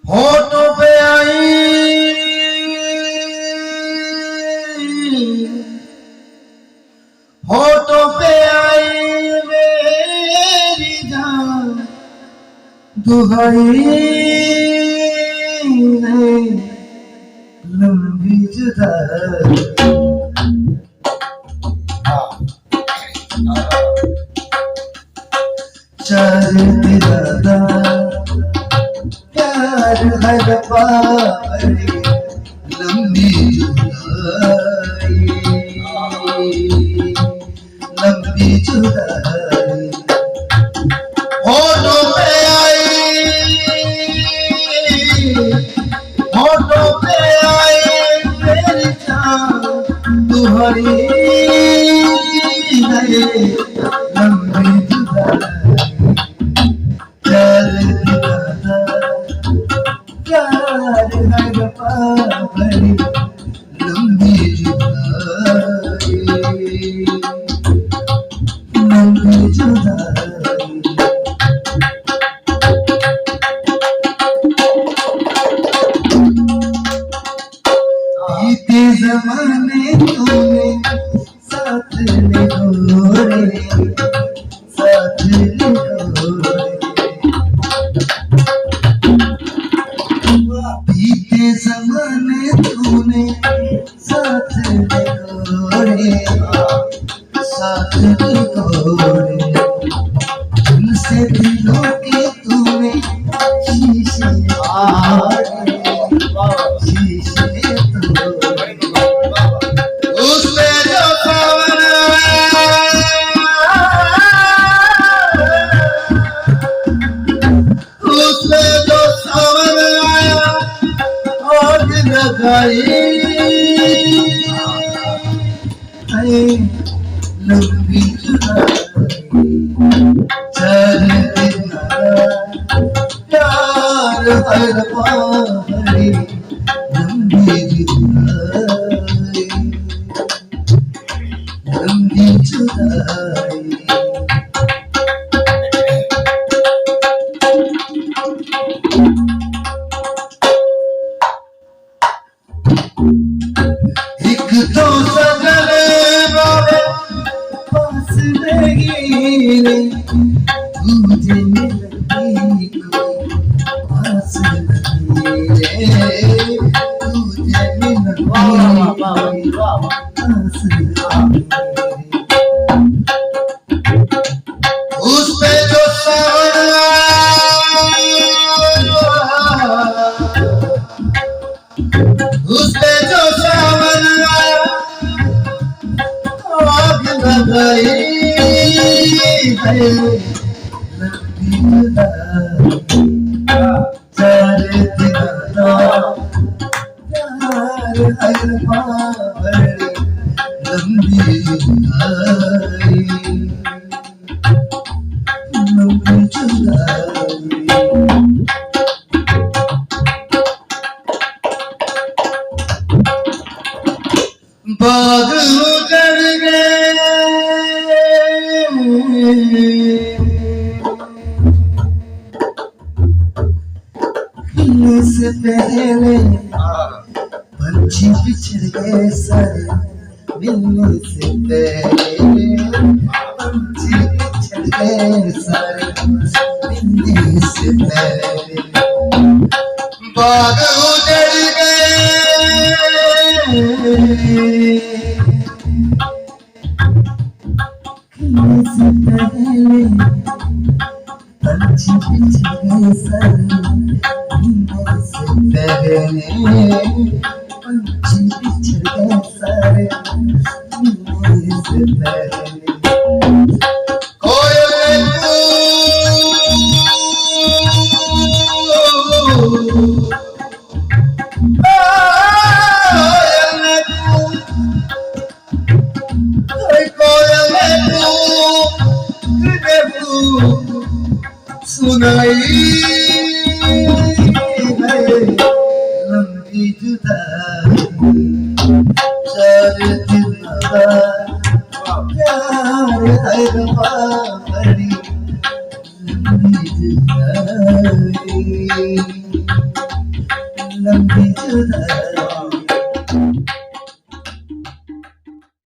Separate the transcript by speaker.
Speaker 1: होठों पे आई होठों पे आई मेरी जान दुहाई लंबी जुदाई। चार दिलादा प्यार हर पारी लंबी जुदाई लंबी जुदाई। होठों पे आई होठों पे आई मेरी जान तुम्हारी लंबी जुदाई। प्यार हर पारी लंबी जुदाई लंबी जुदाई। बीते ज़माने तूने साथ निभाए साथ निभाए। बीते ज़माने तूने साथ निभाए साथ निभाए। उनसे दिलों के तूने शीशे तोड़े शीशे तोड़े। उसमें जो सावन उसमें जो सावन आया आग लगाई लंबी जुदाई। चार दिन प्यार हर पारी लंबी जुदाई लंबी जुदाई। एक तो सजन वाले पास नहीं रे तुझे मिलती कोई पास नहीं रे तुझे मिलती कोई पास नहीं। उस पे जो सावन उस पे जो सावन आया आग लगाई लंबी जुदाई। चार दिन प्यार हर पारी लंबी जुदाई लंबी जुदाई। बाग उजड़ गए खिलने से पहले पंछी बिछड़ गए सारे मिलने से पहले पंछी बिछड़ गए सारे मिलने से पहले। बाग उजड़ गए खिलने से पहले पंछी बिछड़ गए सारे मिलने से पहले पंछी बिछड़ गए सारे मिलने से पहले। सुनाई लंबी जुदाई। चार दिन प्यार लंबी जुदाई